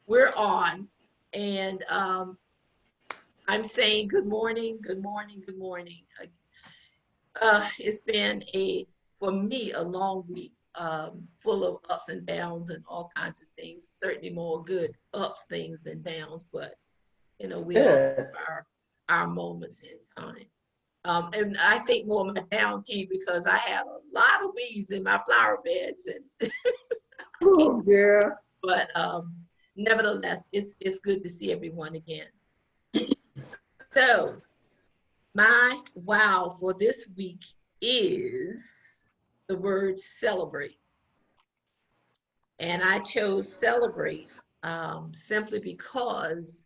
We're on, and I'm saying good morning, good morning, good morning. It's been for me, a long week, full of ups and downs and all kinds of things. Certainly more good ups things than downs, but we all Good. have our moments in time. And I think more of my down came because I had a lot of weeds in my flower beds, and Oh, yeah. but nevertheless, it's good to see everyone again. So my wow for this week is the word celebrate. And I chose celebrate simply because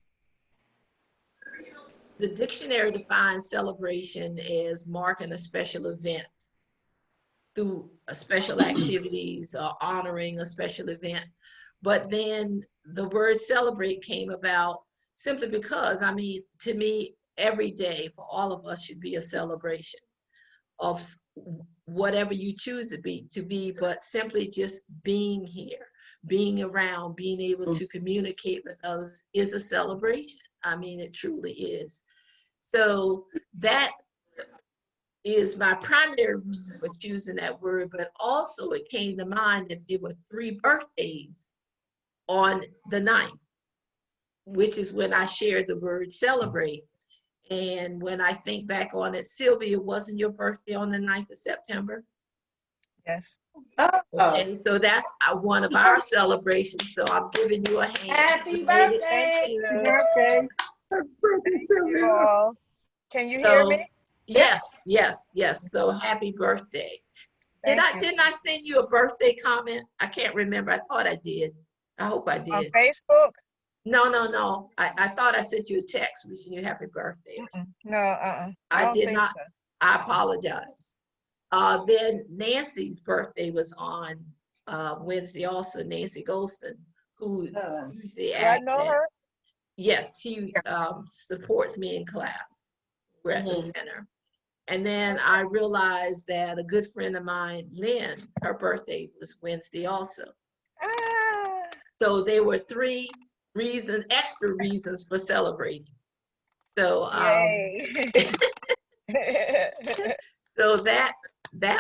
the dictionary defines celebration as marking a special event through a special activities or honoring a special event. But then the word celebrate came about simply because, I mean, to me, every day for all of us should be a celebration of whatever you choose to be, but simply just being here, being around, being able to communicate with others is a celebration. I mean, it truly is. So that is my primary reason for choosing that word, but also it came to mind that there were 3 birthdays on the 9th, which is when I shared the word celebrate. And when I think back on it, Sylvia, wasn't your birthday on the 9th of September? Yes. Oh, Okay, so that's one of our celebrations. So I'm giving you a hand. happy Related. Thank birthday. you. Happy birthday. Happy birthday, Thank you Sylvia. all. Can you hear So me? yes, yes, yes. So happy birthday. Thank you. Didn't I send you a birthday comment? I can't remember. I thought I did. I hope I On did. Facebook? No. I thought I sent you a text wishing you happy birthday. No, I I don't did think not. so. I apologize. Then Nancy's birthday was on Wednesday also, Nancy Golston, who usually Do I acts know as, her? yes, she supports me in class. We're at the center. And then I realized that a good friend of mine, Lynn, her birthday was Wednesday also. Ah, So there were 3 extra reasons for celebrating. So yay. so that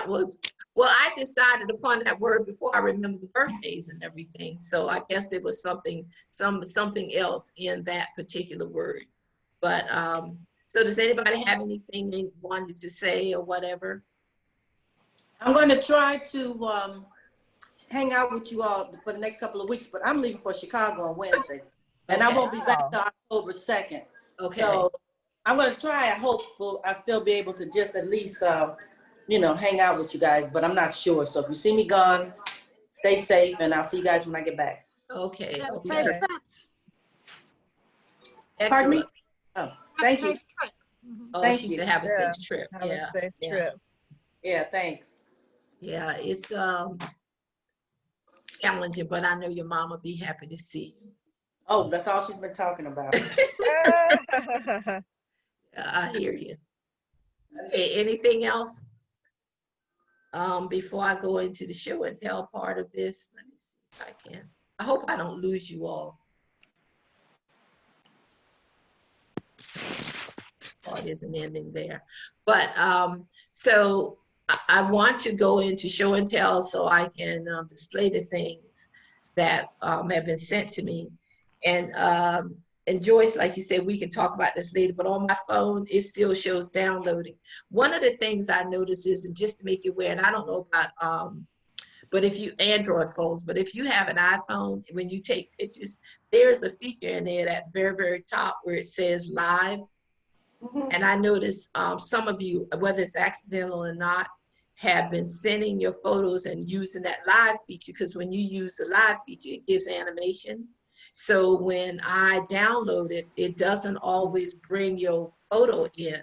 was, well, I decided upon that word before I remembered the birthdays and everything. So I guess there was something else in that particular word. But so does anybody have anything they wanted to say or whatever? I'm going to try to hang out with you all for the next couple of weeks, but I'm leaving for Chicago on Wednesday, and I won't be back till October 2nd. Okay. So I'm going to try. I hope I'll still be able to just at least, hang out with you guys, but I'm not sure. So if you see me gone, stay safe, and I'll see you guys when I get back. Okay. Have a Okay. safe trip. Pardon me? Excellent. Oh, Have a thank you. safe trip. Oh, Thank she you. said have a Yeah, safe trip. have a safe trip. Yeah, thanks. Yeah, it's challenging, but I know your mom will be happy to see you. Oh, that's all she's been talking about. I hear you. Okay, anything else? Before I go into the show and tell part of this, let me see if I can. I hope I don't lose you all. Oh, it isn't ending there. But so I want to go into show and tell so I can display the things that have been sent to me. And Joyce, like you said, we can talk about this later, but on my phone, it still shows downloading. One of the things I noticed is, and just to make you aware, and I don't know about, but if you, Android phones, but if you have an iPhone, when you take pictures, there's a feature in there at very, very top where it says live. And I noticed some of you, whether it's accidental or not, have been sending your photos and using that live feature, because when you use the live feature, it gives animation. So when I download it, it doesn't always bring your photo in,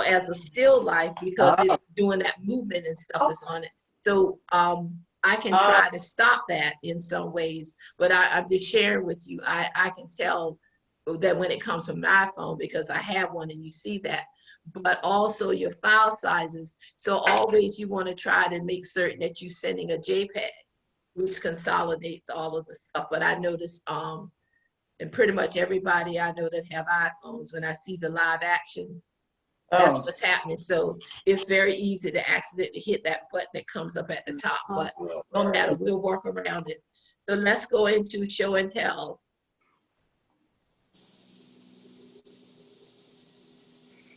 as a still life, because it's doing that movement and stuff that's on it. So I can try to stop that in some ways, but I'm just sharing with you, I can tell that when it comes from my phone, because I have one and you see that, but also your file sizes. So always you want to try to make certain that you're sending a JPEG which consolidates all of the stuff. But I noticed, and pretty much everybody I know that have iPhones, when I see the live action, that's Oh, what's happening. So it's very easy to accidentally hit that button that comes up at the top, but no matter, we'll work around it. So let's go into show and tell.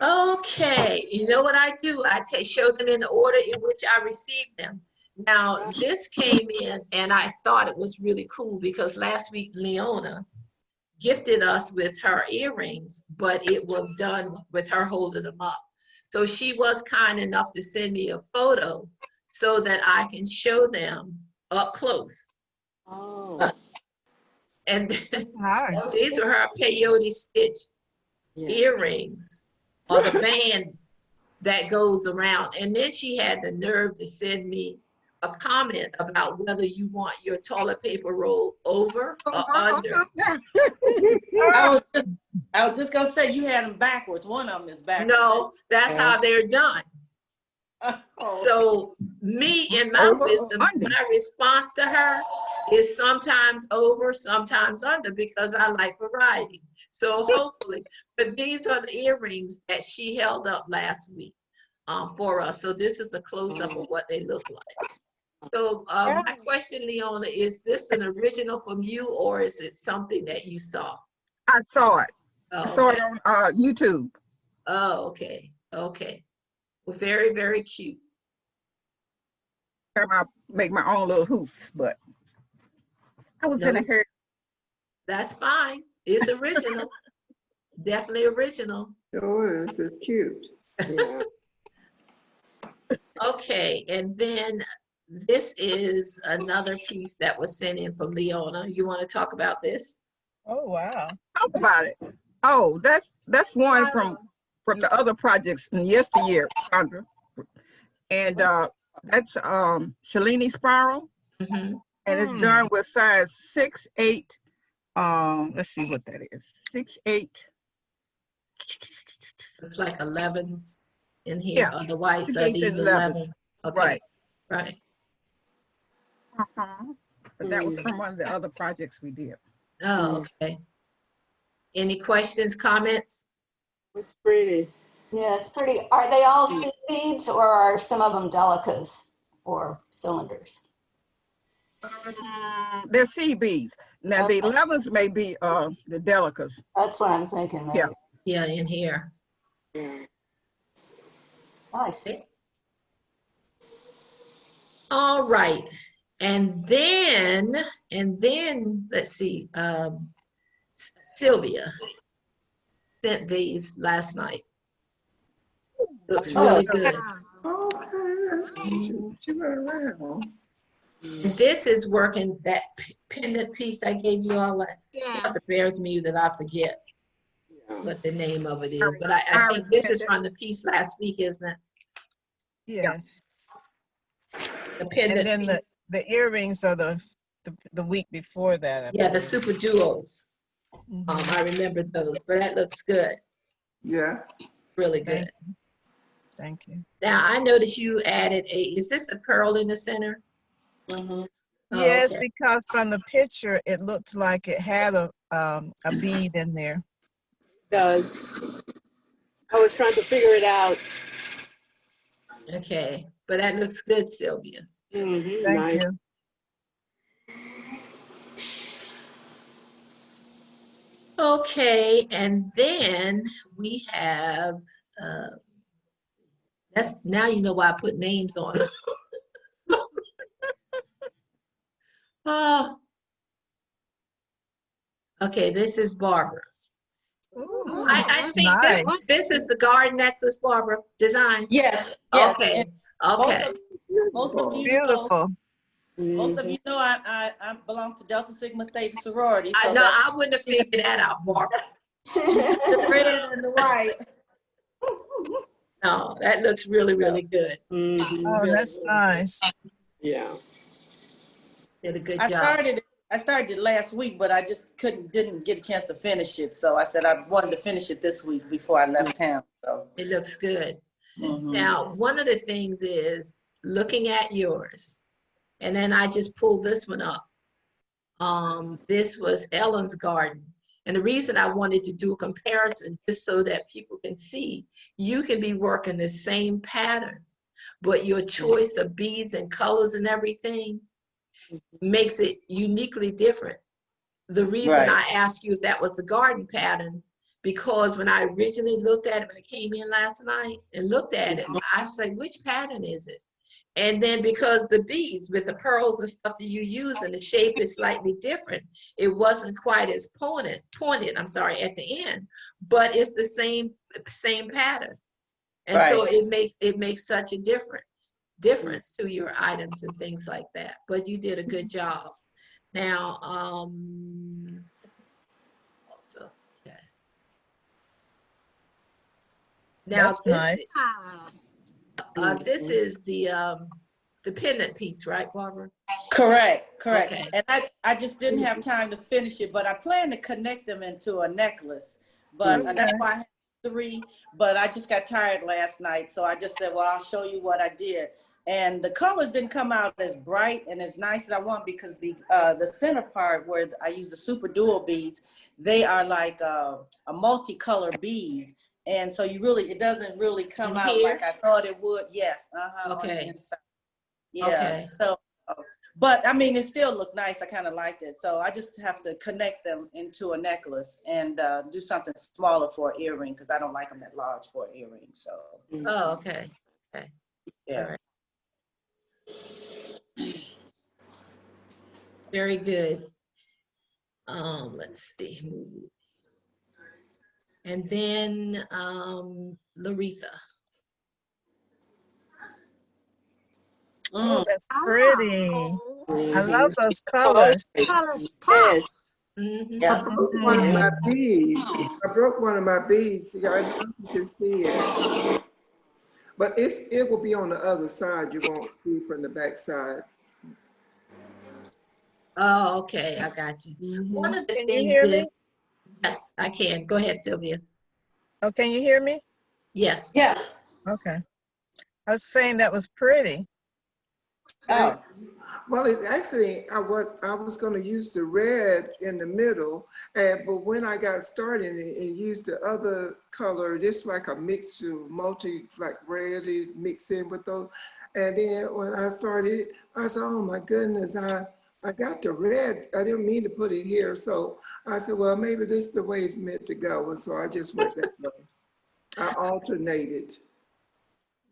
Okay, you know what I do? I show them in the order in which I received them. Now, this came in and I thought it was really cool because last week Leona gifted us with her earrings, but it was done with her holding them up. So she was kind enough to send me a photo so that I can show them up close. Oh, And Hi. these are her peyote stitch earrings, or the band that goes around. And then she had the nerve to send me a comment about whether you want your toilet paper roll over or under. I was just gonna say you had them backwards. One of them is backwards. No, that's how they're done. Oh. So me, in my Over or wisdom, under? my response to her is sometimes over, sometimes under, because I like variety. So hopefully, but these are the earrings that she held up last week for us. So this is a close-up of what they look like. So my question, Leona, is this an original from you, or is it something that you saw? I saw it. Oh, I saw okay. it on YouTube. Oh, okay. Okay. Well, very, very cute. I make my own little hoops, but I was in a No, hurry. that's fine. It's original. Definitely original. Sure is. It's cute. Yeah. Okay, and then this is another piece that was sent in from Leona. You want to talk about this? Oh, wow. Talk about it. Oh, that's one from the other projects in yesteryear, Sandra. And that's Shalini spiral, Mm-hmm. and it's done with size 6/8. Let's see what that is. 6/8. It's like 11s in here. Yeah, Otherwise, 6/8 these and 11s. 11. Okay, Right. right. But that was from one of the other projects we did. Oh, okay. Any questions, comments? It's pretty. Yeah, it's pretty. Are they all seed beads or are some of them delicas or cylinders? They're sea beads. Now the Okay. 11s may be the delicas. That's what I'm thinking. Maybe. Yeah. Yeah, in here. Nice. Okay. All right. And then let's see, Sylvia sent these last night. Looks really good. Okay, that's cute. She went around. And this is working that pendant piece I gave you all last. You have to bear with me that I forget what the name of it is, but I think this is from the piece last week, isn't it? Yes. The pendant And then piece. the earrings are the week before that. I Yeah, the believe. super duos. Mhm. I remember those, but that looks good. Yeah. Really good. Thank you. Now I noticed you added is this a pearl in the center? Mhm. Oh, Yes, okay. because from the picture, it looked like it had a bead in there. Does. I was trying to figure it out. Okay, but that looks good, Sylvia. Mm-hmm, Thank nice. you. Okay, and then we have, that's now you know why I put names on. Oh, okay, this is Barbara's. Ooh, I think nice. this is the garden necklace Barbara design. Yes, yes. Okay, And okay. most of you know, Beautiful. most of you know I belong to Delta Sigma Theta sorority. I So know that's I wouldn't have figured that out, Barbara. the red and the white. No, that looks really, really good. Mm-hmm. Oh, Really, that's really nice. Yeah. did a good I job. started it last week, but I just didn't get a chance to finish it. So I said I wanted to finish it this week before I left town. So It looks good. mhm. Now, one of the things is looking at yours, And then I just pulled this one up. This was Ellen's garden. And the reason I wanted to do a comparison, just so that people can see, you can be working the same pattern, but your choice of beads and colors and everything makes it uniquely different. The reason Right. I asked you if that was the garden pattern, because when I originally looked at it, when I came in last night and looked at it, I was like, which pattern is it? And then because the beads with the pearls and stuff that you use and the shape is slightly different, it wasn't quite as pointed, I'm sorry, at the end, but it's the same pattern. And so Right. it makes such a difference to your items and things like that. But you did a good job. Now, also, okay. Now That's nice. this is the pendant piece, right, Barbara? Correct, correct. Okay. And I just didn't have time to finish it, but I plan to connect them into a necklace. But Okay. that's why I have 3, but I just got tired last night. So I just said, well, I'll show you what I did. And the colors didn't come out as bright and as nice as I want, because the center part where I use the super dual beads, they are like a multicolor bead. And so it doesn't really come In out here? like I thought it would. Yes, on the Okay. inside. Yeah, Okay. so, but I mean, it still looked nice. I kind of liked it. So I just have to connect them into a necklace and do something smaller for an earring, because I don't like them that large for an earring. So, Oh, okay. Okay. yeah. All right. Very good. Let's see. And then Laretha. Oh, that's Ah, pretty. I love those colors. colors pop. Yes. Mm-hmm. Yeah. I broke one of my beads. I broke one of my beads. I don't know if you can see it. But it will be on the other side. You won't see from the back side. Oh, okay. I got you. One of the Can you things hear is, me? yes, I can. Go ahead, Sylvia. Oh, can you hear me? Yes. Yeah. Okay. I was saying that was pretty. Oh, Well, it actually, I was going to use the red in the middle, but when I got started and used the other color, this like a mixture, like red mixed in with those. And then when I started, I said, oh my goodness, I got the red. I didn't mean to put it here. So I said, well, maybe this is the way it's meant to go. And so I just went that way. I alternated.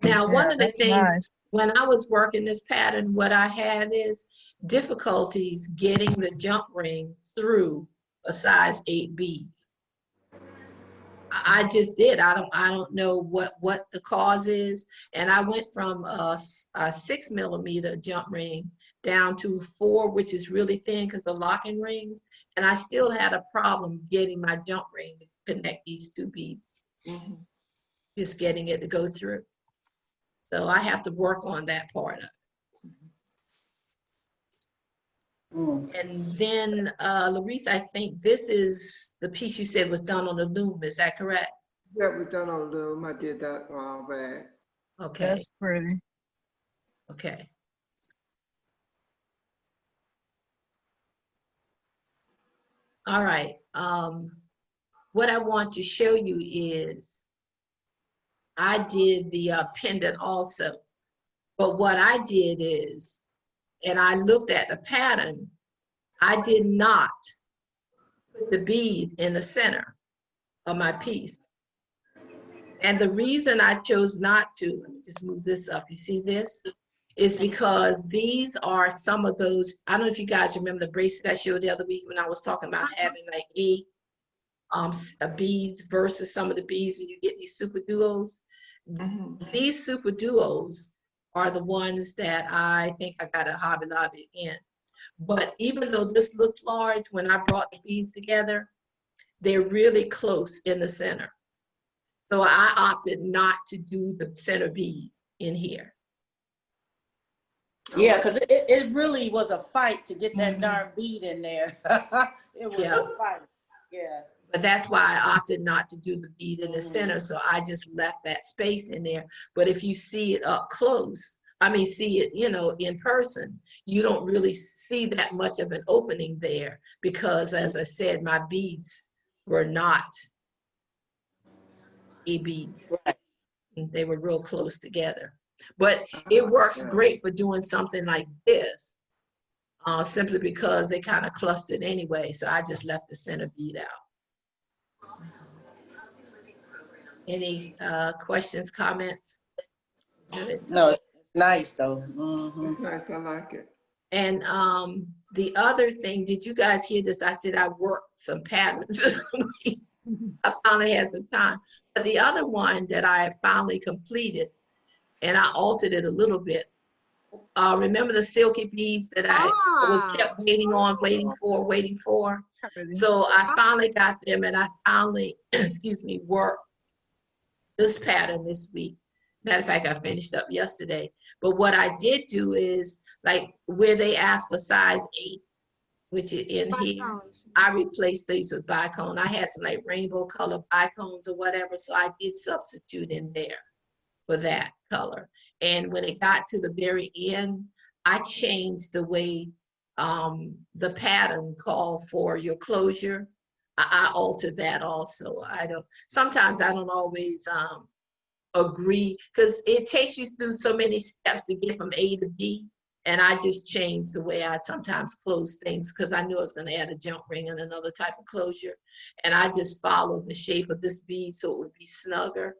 Now, Yeah, one of the that's things, nice. when I was working this pattern, what I had is difficulties getting the jump ring through a size 8 bead. I just did. I don't know what the cause is. And I went from a 6mm jump ring down to 4, which is really thin because the locking rings. And I still had a problem getting my jump ring to connect these 2 beads. Just getting it to go through. So I have to work on that part of it. And then, Laretha, I think this is the piece you said was done on the loom. Is that correct? That was done on loom. I did that all back. Okay. That's pretty. Okay. All right. What I want to show you is I did the pendant also. But what I did is, and I looked at the pattern, I did not put the bead in the center of my piece. And the reason I chose not to, let me just move this up, you see this? Is because these are some of those, I don't know if you guys remember the bracelet I showed the other week when I was talking about having like beads versus some of the beads when you get these super duos. These super duos are the ones that I think I got a Hobby Lobby in. But even though this looks large, when I brought the beads together, they're really close in the center. So I opted not to do the center bead in here. yeah, because it really was a fight to get that darn bead in there. It was a fight. Yeah. But that's why I opted not to do the bead in the center. So I just left that space in there. But if you see it up close, I mean, see it, you know, in person, you don't really see that much of an opening there because, as I said, my beads were not A beads. Right. They were real close together. But it works great for doing something like this, simply because they kind of clustered anyway. So I just left the center bead out. Any questions, comments? Good. No, it's nice though. Mhm. It's nice, I like it. And the other thing, did you guys hear this? I said I worked some patterns. I finally had some time. But the other one that I finally completed, and I altered it a little bit. Remember the silky beads that I was kept waiting for? So I finally got them, and I finally, excuse me, worked this pattern this week. Matter of fact, I finished up yesterday. But what I did do is, like where they asked for size 8, which is in here, I replaced these with bicone. I had some like rainbow color bicones or whatever, so I did substitute in there for that color. And when it got to the very end, I changed the way the pattern called for your closure. I altered that also. Sometimes I don't always agree, because it takes you through so many steps to get from A to B. And I just changed the way I sometimes close things because I knew I was going to add a jump ring and another type of closure. And I just followed the shape of this bead so it would be snugger.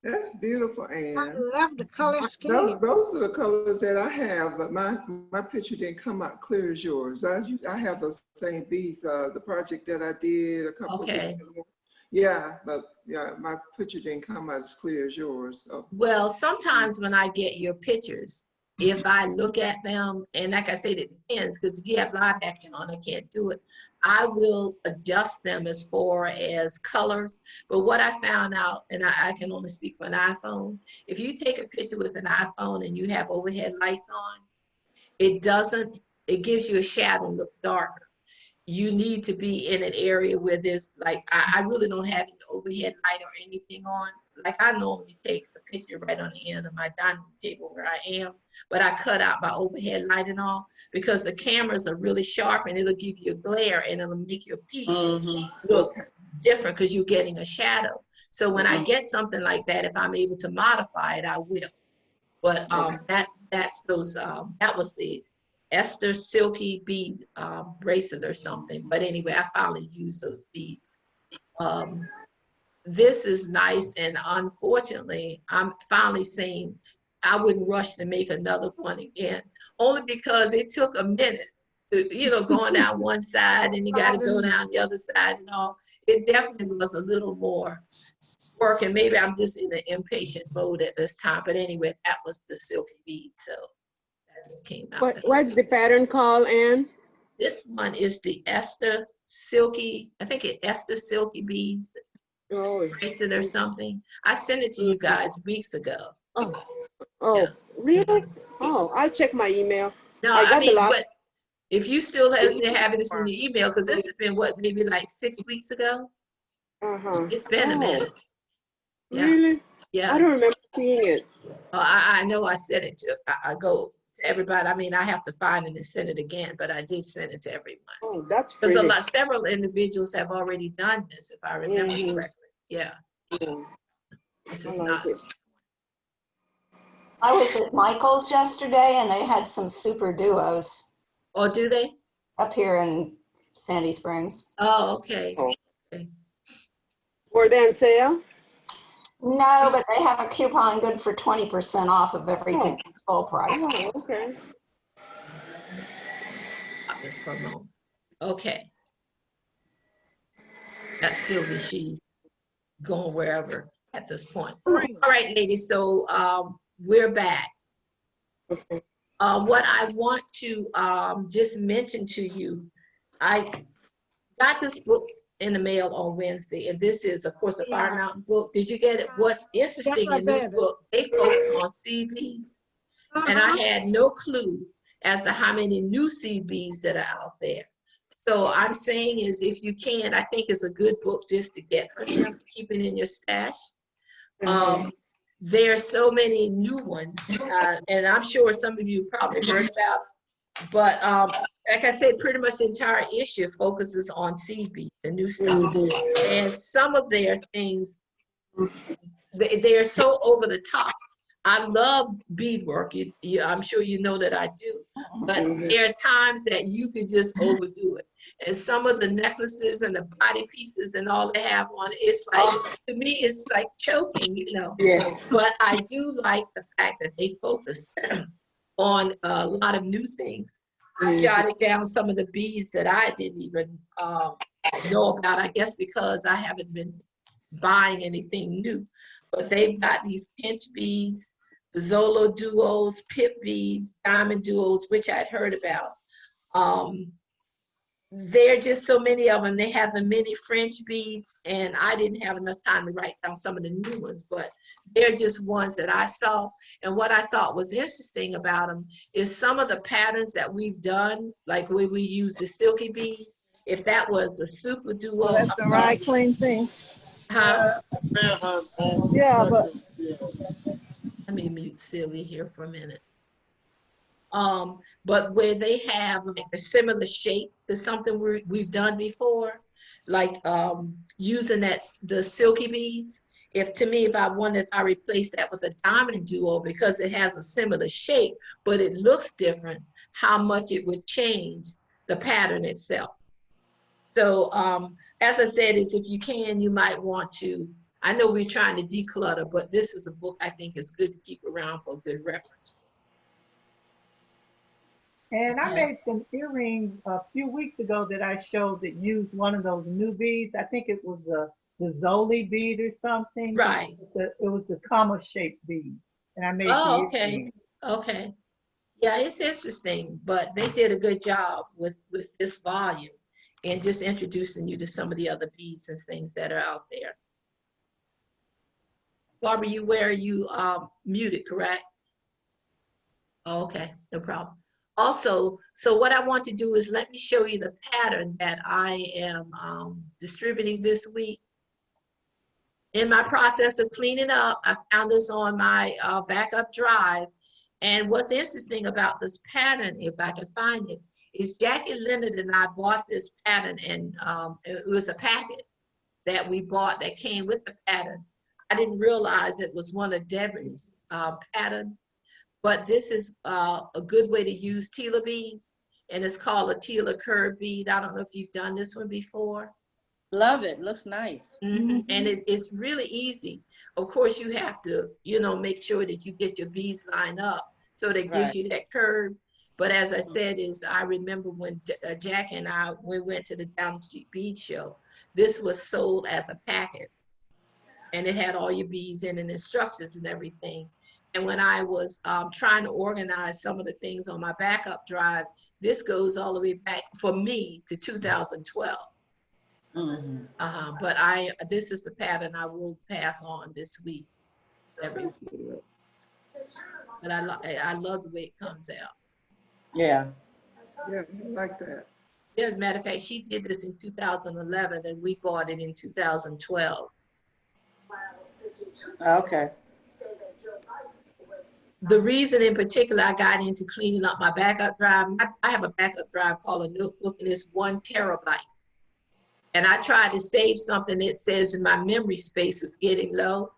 That's beautiful, Anne. I love the color scheme. Those are the colors that I have, but my picture didn't come out clear as yours. I have those same beads, the project that I did a couple of weeks ago. Yeah, but yeah, my picture didn't come out as clear as yours. So. Well, sometimes when I get your pictures, if I look at them, and like I said, it depends, because if you have live action on, I can't do it. I will adjust them as far as colors. But what I found out, and I can only speak for an iPhone, if you take a picture with an iPhone and you have overhead lights on, it gives you a shadow and looks darker. You need to be in an area where there's like, I really don't have any overhead light or anything on. Like I normally take a picture right on the end of my dining room table where I am, but I cut out my overhead light and all because the cameras are really sharp and it'll give you a glare and it'll make your piece look different because you're getting a shadow. So when I get something like that, if I'm able to modify it, I will. But that was the Esther silky bead bracelet or something. But anyway, I finally used those beads. This is nice, and unfortunately, I'm finally saying I wouldn't rush to make another one again, only because it took a minute to, going down one side and you got to go down the other side and all. It definitely was a little more work, and maybe I'm just in an impatient mode at this time. But anyway, that was the silky bead, so that came out. What's the pattern called, Anne? This one is the Esther silky, I think it's Esther silky beads. Oh, Bracelet or something. I sent it to you guys weeks ago. yeah. Really? Oh, I'll check my email. No, I mean, but if you still have this in your email, because this has been what, maybe like 6 weeks ago? It's been a minute. Yeah. Really? Yeah. I don't remember seeing it. I know I sent it to, I go to everybody. I mean, I have to find it and send it again, but I did send it to everyone. Oh, that's pretty. Because several individuals have already done this, if I remember correctly. Yeah. This is nice. I was at Michael's yesterday and they had some super duos. Oh, do they? Up here in Sandy Springs. Oh, okay. Okay. Were they on sale? No, but they have a coupon good for 20% off of everything full price. Oh, okay. Stop this for a moment. Okay. That's Sylvie. She's going wherever at this point. All right, ladies. So we're back. Okay. What I want to just mention to you, I got this book in the mail on Wednesday, and this is, of course, a Fire Mountain book. Did you get it? What's interesting in this book, they focus on CBs, and I had no clue as to how many new CBs that are out there. So I'm saying is, if you can, I think it's a good book just to get for him, keep it in your stash. there are so many new ones, and I'm sure some of you probably heard about. But like I said, pretty much the entire issue focuses on seed beads, the new stuff, and some of their things they are so over the top. I love beadwork. I'm sure you know that I do. But there are times that you could just overdo it. And some of the necklaces and the body pieces and all they have on it, it's like, to me, it's like choking, you know. Yeah. But I do like the fact that they focus on a lot of new things. I jotted down some of the beads that I didn't even know about, I guess because I haven't been buying anything new. But they've got these pinch beads, Zolo duos, pip beads, diamond duos, which I'd heard about. There are just so many of them. They have the mini French beads, and I didn't have enough time to write down some of the new ones, but they're just ones that I saw. And what I thought was interesting about them is some of the patterns that we've done, like where we use the silky beads, if that was a super duo. That's the right clean thing. Huh? Yeah, but Let me mute Sylvia here for a minute. But where they have like a similar shape to something we've done before, like using the silky beads. If I replace that with a diamond duo because it has a similar shape, but it looks different, how much it would change the pattern itself. So as I said, is if you can, you might want to, I know we're trying to declutter, but this is a book I think is good to keep around for good reference. And I Yeah. made some earrings a few weeks ago that I showed that used one of those new beads. I think it was the Zoli bead or something. Right. It was the comma shaped bead. And I made the Oh, okay. earrings. Okay. Yeah, it's interesting, but they did a good job with this volume and just introducing you to some of the other beads and things that are out there. Barbara, you muted, correct? Oh, okay, no problem. Also, so what I want to do is let me show you the pattern that I am distributing this week. In my process of cleaning up, I found this on my backup drive. And what's interesting about this pattern, if I can find it, is Jackie Leonard and I bought this pattern, and it was a packet that we bought that came with the pattern. I didn't realize it was one of Deborah's pattern, but this is a good way to use Tila beads, and it's called a Tila curve bead. I don't know if you've done this one before. Love it. Looks nice. And it's really easy. Of course, you have to, make sure that you get your beads lined up so that gives you that curve. But as I said, I remember when Jack and we went to the Down the Street Bead Show. This was sold as a packet, and it had all your beads in and instructions and everything. And when I was trying to organize some of the things on my backup drive, this goes all the way back for me to 2012. But this is the pattern I will pass on this week. But I love the way it comes out. Yeah. Yeah, I like that. As a matter of fact, she did this in 2011 and we bought it in 2012. Okay. The reason in particular I got into cleaning up my backup drive, I have a backup drive called a notebook, and it's 1 terabyte. And I tried to save something that says my memory space is getting low.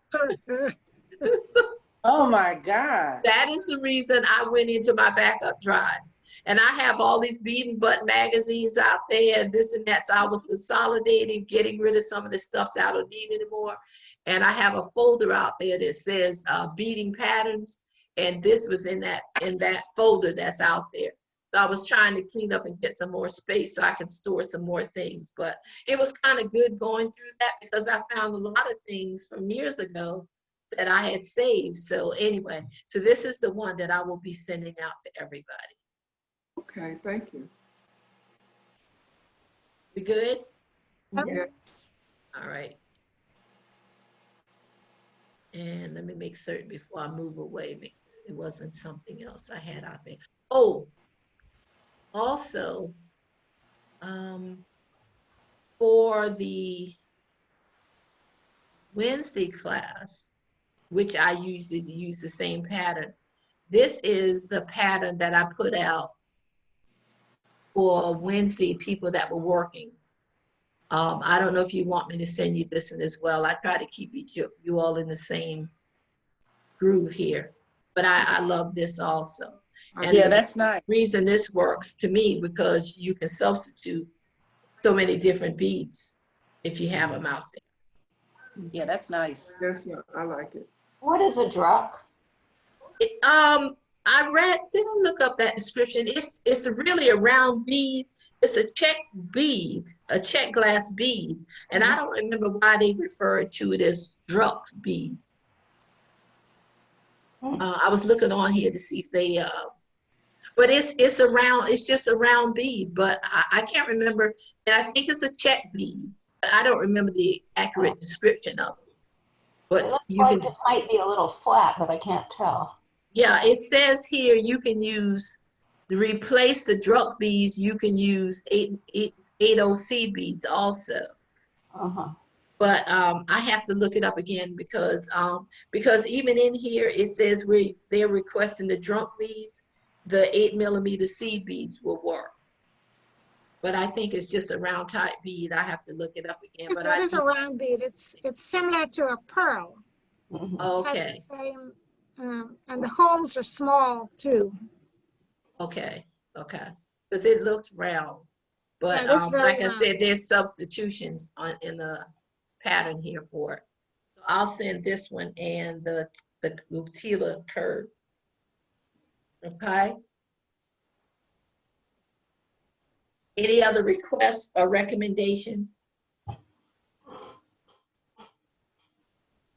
Oh my God. That is the reason I went into my backup drive. And I have all these bead and button magazines out there and this and that. So I was consolidating, getting rid of some of the stuff that I don't need anymore. And I have a folder out there that says beading patterns. And this was in that folder that's out there. So I was trying to clean up and get some more space so I could store some more things. But it was kind of good going through that because I found a lot of things from years ago that I had saved. So anyway, so this is the one that I will be sending out to everybody. Okay, thank you. We good? Yes. All right. And let me make certain before I move away, make certain it wasn't something else I had out there. Oh, also, for the Wednesday class, which I usually use the same pattern. This is the pattern that I put out for Wednesday, people that were working. I don't know if you want me to send you this one as well. I try to keep you all in the same groove here, but I love this also. And Yeah, the that's nice. reason this works to me, because you can substitute so many different beads if you have them out there. Yeah, that's nice. That's not, I like it. What is a druck? I didn't look up that description. It's really a round bead. It's a check bead, a check glass bead. And I don't remember why they referred to it as druck bead. I was looking on here to see if they, but it's just a round bead, but I can't remember. And I think it's a check bead, but I don't remember the accurate description of it. It But looks you like can, it might be a little flat, but I can't tell. yeah, it says here you can use, to replace the druck beads, you can use 80C beads also. Uh-huh. But I have to look it up again because even in here it says they're requesting the druck beads, the 8mm seed beads will work. But I think it's just a round type bead. I have to look it up again. But It is a round bead. It's similar to a pearl. Mhm. It has okay, the same, and the holes are small too. okay, because it looks round. But Yeah, it is very like I round. said, there's substitutions in the pattern here for it. So I'll send this one and the Lutila curve. Okay. Any other requests or recommendations?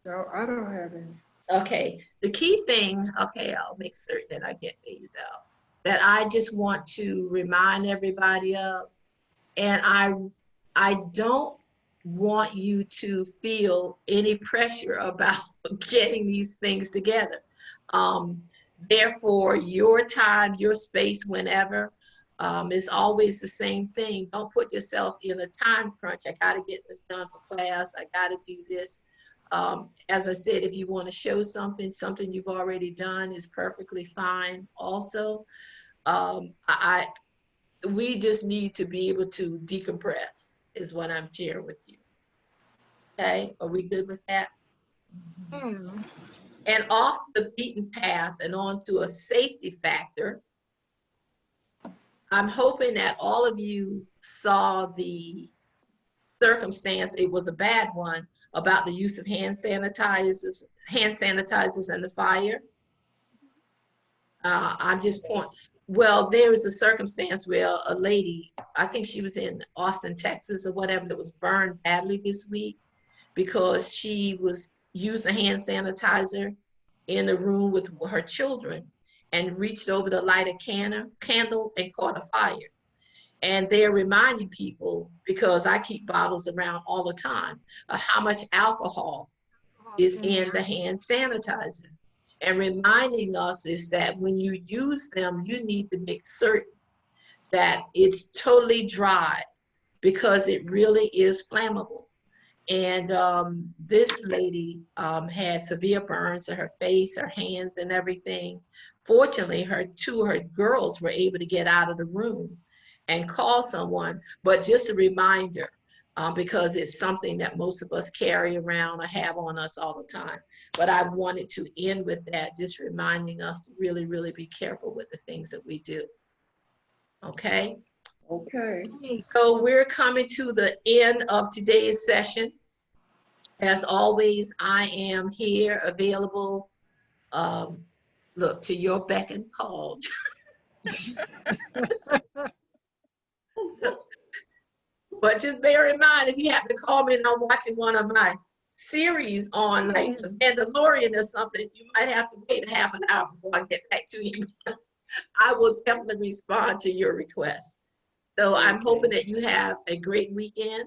No, I don't have any. Okay, the key thing, okay, I'll make certain that I get these out, that I just want to remind everybody of, and I don't want you to feel any pressure about getting these things together. Therefore, your time, your space, whenever, is always the same thing. Don't put yourself in a time crunch. I got to get this done for class. I got to do this. As I said, if you want to show something you've already done is perfectly fine also. We just need to be able to decompress is what I'm sharing with you. Okay, are we good with that? Hmm. And off the beaten path and onto a safety factor, I'm hoping that all of you saw the circumstance, it was a bad one, about the use of hand sanitizers and the fire. I'm just pointing, well, there was a circumstance where a lady, I think she was in Austin, Texas or whatever, that was burned badly this week because she was using hand sanitizer in the room with her children and reached over to light a candle and caught a fire. And they're reminding people, because I keep bottles around all the time, of how much alcohol is in the hand sanitizer. And reminding us is that when you use them, you need to make certain that it's totally dry, because it really is flammable. And this lady had severe burns to her face, her hands, and everything. Fortunately, two of her girls were able to get out of the room and call someone, but just a reminder, because it's something that most of us carry around or have on us all the time. But I wanted to end with that, just reminding us to really, really be careful with the things that we do. Okay? Okay. So we're coming to the end of today's session. As always, I am here available, look, to your beck and call. But just bear in mind, if you happen to call me and I'm watching one of my series on like The Mandalorian or something, you might have to wait a half an hour before I get back to you. I will definitely respond to your request. So I'm hoping that you have a great weekend.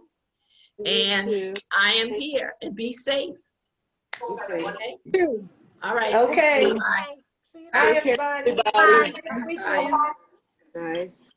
And I am here, and be safe. Okay. All right. Okay. Bye. See you Bye, later. everybody. Bye. We Bye. do. Nice.